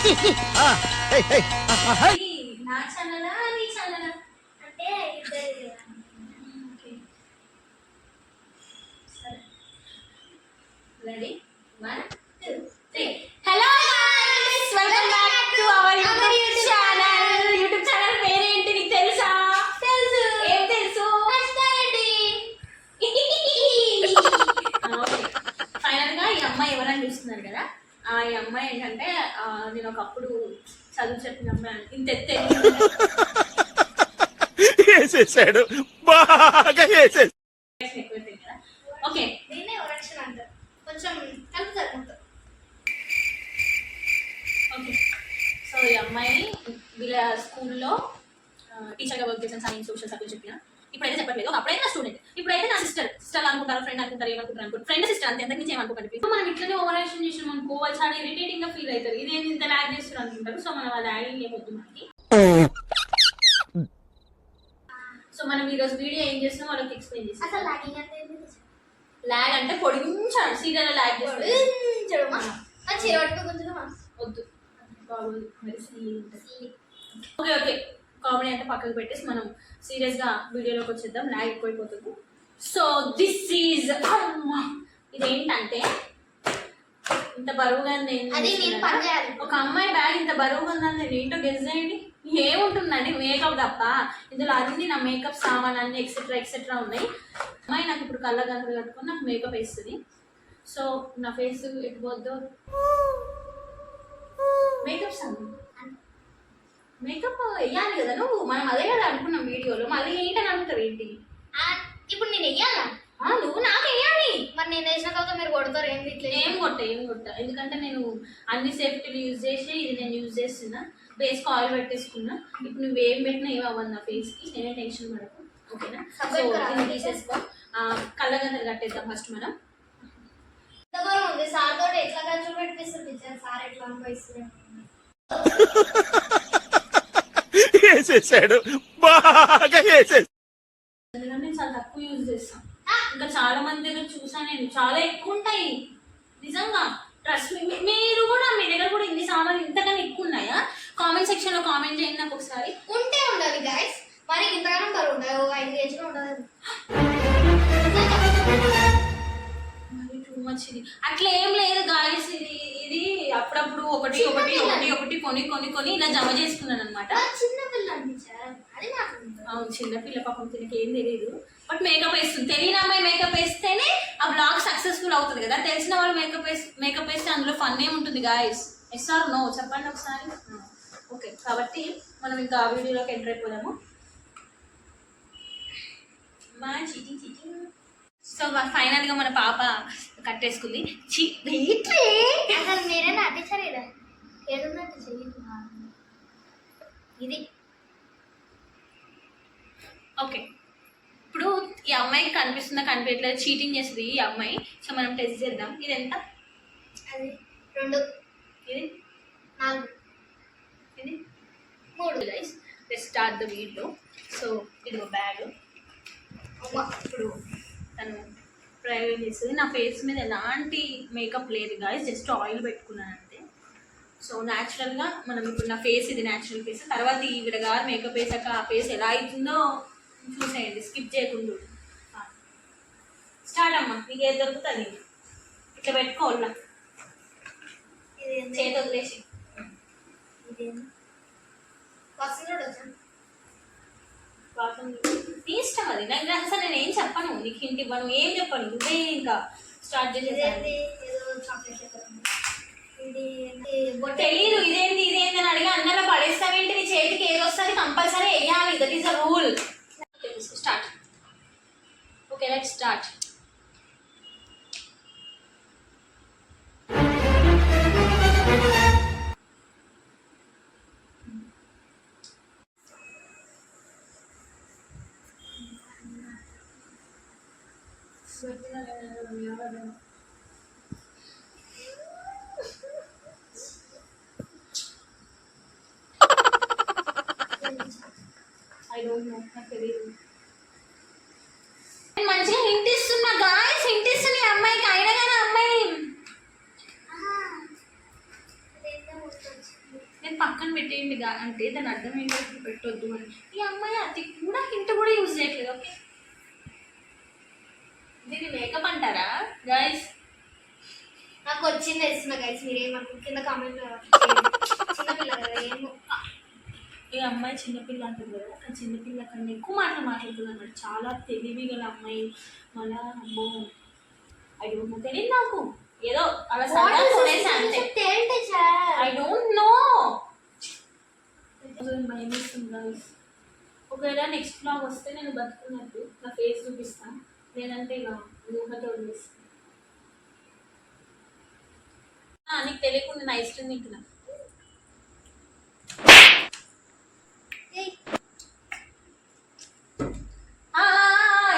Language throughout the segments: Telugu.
నా ఛానల్ నీ ఛానల్ అంటే ready 1 2 3 hello guys welcome back to our YouTube channel పేరేంటి నీకు తెలుసా తెలుసు ఏం తెలుసు కష్టారెడ్డి ఫైనల్ గా ఈ అమ్మాయి ఎవరైనా చూస్తున్నారు కదా ఈ అమ్మాయి ఏంటంటే నేను ఒకప్పుడు చదువు చెప్పిన అమ్మాయి ఇంత ఎత్తే వేసేసాడు బాగా వేసేసాడు కదా ఓకే దీన్నే ఓరక్షన్ అంటారు కొంచెం కలుపుతారు మొత్తం ఓకే సో ఈ అమ్మాయి వీళ్ళ స్కూల్లో టీచర్గా వర్క్ చేసిన సైన్స్ సోషల్ సబ్జెక్ట్ చెప్పిన ఇప్పుడైతే చెప్పట్లేదు అప్పుడైతే నా స్టూడెంట్ ఇప్పుడైతే నా సిస్టర్ అనుకుంటారు ఫ్రెండ్ అనుకుంటారు ఏమనుకుంటారు అనుకుంటారు ఫ్రెండ్ సిస్టర్ అంతే ఎంతకు మించి ఏమనుకోకండి సో మనం ఇట్లనే ఓవర్ యాక్షన్ చేసిన మనకు వాళ్ళు చాలా ఇరిటేటింగ్ గా ఫీల్ అవుతారు ఇదేంటి ఇంత ల్యాగ్ చేస్తున్నారు అనుకుంటారు సో మనం వాళ్ళ యాడింగ్ ఏమవుతుంది మనకి సో మనం ఈరోజు వీడియో ఏం చేస్తున్నాం వాళ్ళకి ఎక్స్ప్లెయిన్ చేస్తాం అసలు లాగింగ్ అంటే ల్యాగ్ అంటే పొడిగించాడు సీరియల్ ల్యాగ్ చేస్తాడు వద్దు ఓకే ఓకే కామెడీ అంటే పక్కకు పెట్టేసి మనం సీరియస్ గా వీడియోలోకి వచ్చేద్దాం ల్యాగ్ ఎక్కువైపోతుంది సో దిస్ ఈజ్ ఇదేంటంటే ఇంత బరువుగా ఒక అమ్మాయి బ్యాగ్ ఇంత బరువుగా ఉందని నేను ఏంటో గెస్ చేయండి ఏముంటుందండి మేకప్ తప్ప ఇందులో అన్ని నా మేకప్ సామాన్ అన్ని ఎక్సెట్రా ఎక్సెట్రా ఉన్నాయి అమ్మాయి నాకు ఇప్పుడు కళ్ళ గంటలు కట్టుకుని నాకు మేకప్ వేస్తుంది సో నా ఫేస్ ఎటు పోద్దో మేకప్ సామాన్ మేకప్ వేయాలి కదా నువ్వు మనం అదే కదా అనుకున్నాం వీడియోలో మళ్ళీ ఏంటని అనుకుంటారు ఏంటి ఇప్పుడు నేను వెయ్యాలా నువ్వు నాకు వేయాలి మరి నేను వేసిన తర్వాత మీరు కొడతారు ఏం కొట్టా ఎందుకంటే నేను అన్ని సేఫ్టీలు యూజ్ చేసి ఇది నేను యూజ్ చేస్తున్నా ఫేస్కి ఆయిల్ పెట్టేసుకున్నా ఇప్పుడు నువ్వు ఏం పెట్టినా ఏం అవ్వదు నా ఫేస్కి నేనే టెన్షన్ పడకు ఓకేనా సో దీన్ని తీసేసుకో కళ్ళగంతలు కట్టేద్దాం ఫస్ట్ మనం సార్ తోటి ఎట్లా ఖర్చు పెట్టిస్తుంది సార్ ఎట్లా అనుభవిస్తుంది వేసేసాడు బాగా వేసేసాడు నేను చాలా తక్కువ యూజ్ చేస్తాను ఇంకా చాలా మంది దగ్గర చూసాను నేను చాలా ఎక్కువ ఉంటాయి నిజంగా ట్రస్ట్ మీరు కూడా మీ దగ్గర కూడా ఇన్ని సామాన్లు ఇంతకన్నా ఎక్కువ ఉన్నాయా కామెంట్ సెక్షన్ లో కామెంట్ చేయండి నాకు ఒకసారి ఉంటే ఉండాలి గైస్ మరి ఇంతగానో బరువు ఉండాలి 5 కేజీలు ఉండాలి మరి టూ మచ్ ఇది అట్లా ఏం లేదు గాయస్ ఇది అప్పుడప్పుడు ఒకటి కొని ఇలా జమ చేసుకున్నాను అనమాట అవును చిన్నపిల్ల పాపం తినకి ఏం తెలియదు బట్ మేకప్ వేస్తుంది తెలియని అమ్మాయి మేకప్ వేస్తేనే ఆ బ్లాగ్ సక్సెస్ఫుల్ అవుతుంది కదా తెలిసిన వాళ్ళు మేకప్ వేస్తే అందులో ఫన్ ఏముంటుంది గాయస్ ఎస్ ఆర్ నో చెప్పండి ఒకసారి ఓకే కాబట్టి మనం ఇంకా ఆ వీడియోలోకి ఎంటర్ అయిపోదాము మా చీటింగ్ సో ఫైనల్ గా మన పాప కట్టేసుకుంది అసలు మీరే నటించారు కదా ఏడున్నట్టు చెయ్యండి ఇది ఓకే ఇప్పుడు ఈ అమ్మాయికి కనిపించట్లేదు చీటింగ్ చేస్తుంది ఈ అమ్మాయి సో మనం టెస్ట్ చేద్దాం ఇది ఎంత అది 2 ఇది 4 ఇది 3 guys let's start the video so ఇది ఒక బ్యాగ్ ఇప్పుడు తను ప్రయోగం చేస్తుంది నా ఫేస్ మీద ఎలాంటి మేకప్ లేదు గాయస్ జస్ట్ ఆయిల్ పెట్టుకున్నాను అంతే సో న్యాచురల్గా మనం ఇప్పుడు నా ఫేస్ ఇది న్యాచురల్ ఫేస్ తర్వాత ఈ విడగా మేకప్ వేసాక ఆ ఫేస్ ఎలా అవుతుందో చూసేయండి స్కిప్ చేయకుండా స్టార్ట్ అమ్మా మీకు ఏది దొరుకుతుంది ఇట్లా పెట్టుకోవాలా చేతి వదిలేసి నీ ఇష్టం అది నాకు అసలు నేను ఏం చెప్పను నీకు ఇంటి ఇవ్వను ఏం చెప్పను నువ్వే ఇంకా స్టార్ట్ చేసేది తెలీదు ఇదేంటి అని అడిగి అన్నలో పడేస్తావేంటి నీ చేతికి ఏది వస్తుంది కంపల్సరీ వేయాలి that is a rule start okay let's start I don't know. నాకు తెలియదు మంచిగా హింట్ ఇస్తున్నా గాయ్స్ హింట్ ఇస్తున్నా అమ్మాయికి అయినా కానీ అమ్మాయి పక్కన పెట్టేయండి అంటే దాని అర్థం ఏంటో పెట్టొద్దు అని. ఈ అమ్మాయి అది కూడా హింట్ కూడా యూజ్ చేయట్లేదు. ఓకే, దీన్ని మేకప్ అంటారా గైస్? నాకు వచ్చింది వేస్తున్నా గైస్, మీరేమనుకో కింద కామెంట్ చిన్నపిల్ల కదా ఏమో. ఈ అమ్మాయి చిన్నపిల్ల అంటుంది కదా, ఆ చిన్నపిల్ల కన్నా ఎక్కువ మాటలు మాట్లాడుతుంది అన్నమాట. చాలా తెలివి గల అమ్మాయి. మళ్ళా అమ్మో ఐ డోంట్ నో, తెలియదు నాకు, ఏదో అలా సరదా కొనేసా అంతే. I don't know. భయం వేస్తుంది గైస్. ఒకవేళ నెక్స్ట్ బ్లాగ్ వస్తే నేను బతుకున్నట్టు నా ఫేస్ చూపిస్తాను, లేదంటే ఇలా ఊహతో వదిలేస్తాను. నీకు తెలియకుండా నా ఇష్టం తింటున్నా.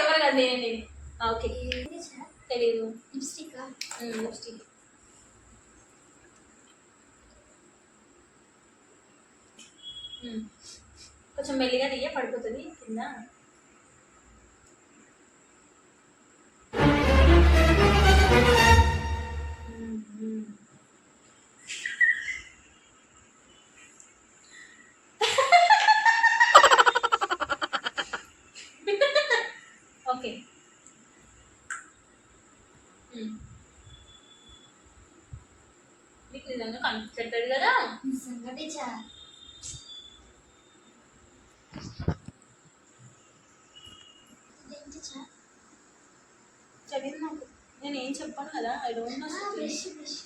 ఎవరు కదా నేను. ఓకే, తెలీదు. Lipstick lipstick. కొంచెం మెల్లిగా తీయ, పడిపోతుంది కింద. ఓకే, మీకు నిజంగా కనిపించట్లేదు కదా? నిజంగా టీచర్. చదివి నాకు, నేను ఏం చెప్పాను కదా, I don't know. Brush brush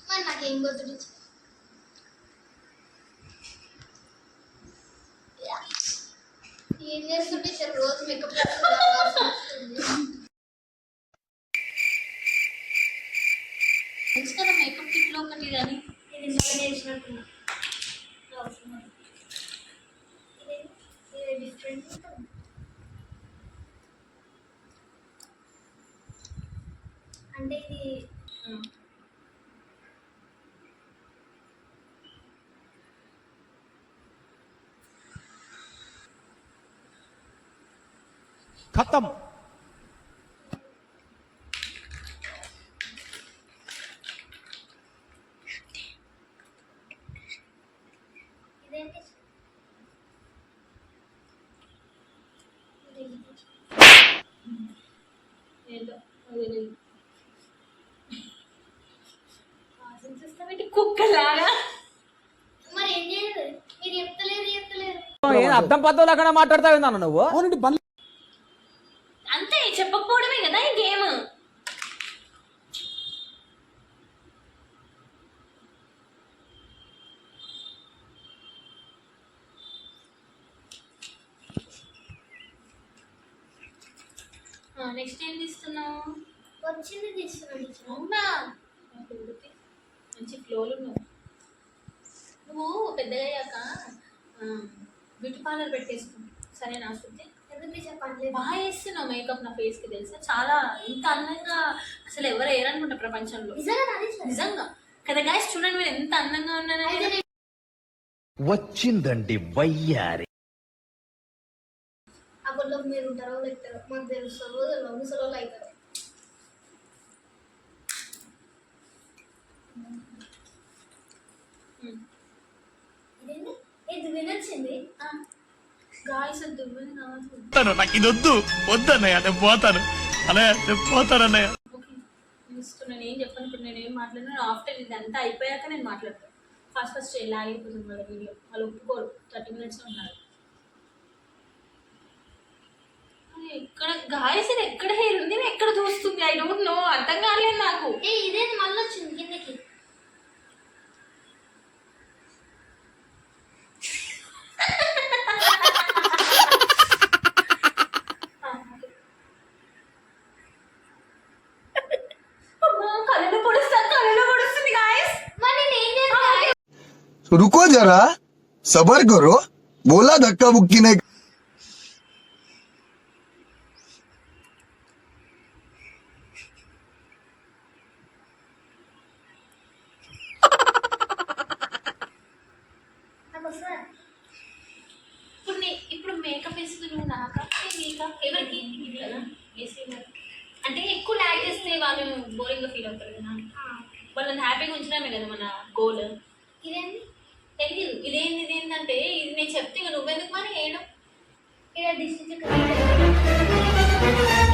మరి నాకేం గుర్తు టీచర్? ఏం చేస్తుంది టీచర్? రోజు మేకప్ తెలుసు కదా మేకప్ కిట్లో ఒకటి కానీ. ఇది మళ్ళీ నేర్చినట్టున్నా. ఇది డిఫరెంట్. అంటే ఇది खत्म। ఇదేంటి? ఏంటో ఆశిస్తామంటే కుక్కలాగా. మరి ఏం చేయదు? మీరు చెప్తలేరు. అర్థం పద్ధతి లేకుండా మాట్లాడతావు నాన్న నువ్వు. అంతే, చెప్పకపోవడమే కదా ఈ గేమ్. నెక్స్ట్ ఏం తీస్తున్నావు? వచ్చింది తీసుకున్నాడు టీచర్. అవునా, మంచి ఫ్లోలు నువ్వు పెద్దగా అయ్యాక బ్యూటీ పార్లర్ పెట్టేసుకో, సరేనా శృతి? ఎందుకు టీచర్ పనిలేదు? బాగా వేస్తున్నావు మేకప్ నా ఫేస్కి, తెలుసా? చాలా ఇంత అందంగా అసలు ఎవరు వేయరనుకుంటా ప్రపంచంలో. నిజంగా టీచర్? నిజంగా కదా గాయస్, చూడండి మీరు ఎంత అందంగా ఉన్నారని. వచ్చిందండి వయ్యారి. ఆ గుడ్లో మీరు ఉంటారో లేకపోతే మాకు తెలుస్తుందో ముసలో అవుతారు. ఇదేంటి? ఇది వినొచ్చింది. గాయస్ అది దువ్వని కాదు. నాకు ఇది వద్దు, వద్దన్నయ్య, నేను పోతాను అన్నయ్య, నేను పోతానన్నయ్య. ఓకే, నేను ఏం చెప్పను ఇప్పుడు, నేను ఏం మాట్లాడినా ఆఫ్టర్ ఇదంతా అయిపోయాక నేను మాట్లాడతాను. ఫస్ట్ ఎలా అయిపోతుంది వాళ్ళ వీడియో, వాళ్ళు ఒప్పుకోరు. 30 minutes ఉన్నారు. ఎక్కడ గాయస్, ఇది ఎక్కడ హెయిర్ ఉంది, ఎక్కడ చూస్తుంది? ఐ డోంట్ నో, అర్థం కాలేదు నాకు. ఇదేంటి మళ్ళీ వచ్చింది కిందకి? కళ్ళు పొడుస్తుంది గాయస్. మరి నేను ఏం చేయాలి? रुको जरा, सबर करो, बोला धक्का बुक्की नहीं। ఇప్పుడు మేకప్ వేస్తుంది నువ్వు నాకా? నీకా? ఎవరికి? కదా అంటే ఎక్కువ లాగ్ వాళ్ళు బోరింగ్గా ఫీల్ అవుతారు కదా. వాళ్ళని హ్యాపీగా ఉంచడమే కదా మన గోల్. ఇదేంటి తెలియదు ఇదేంటంటే ఇది నేను చెప్తే ఇక నువ్వెందుకు మరి వేయడం ఇక్కడ డిస్ట్రిక్ట్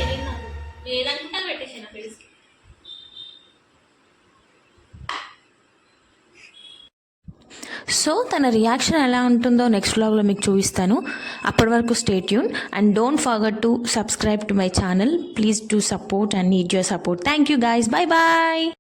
తెలియదు నాకు. నేను ఏదనుకుంటాను పెట్టేసాను నా ఫేస్కి. సో తన రియాక్షన్ ఎలా ఉంటుందో నెక్స్ట్ వ్లాగ్లో మీకు చూపిస్తాను. అప్పటి వరకు stay tune and don't forget to subscribe to my channel. Please do support and need your support. Thank you guys. Bye bye.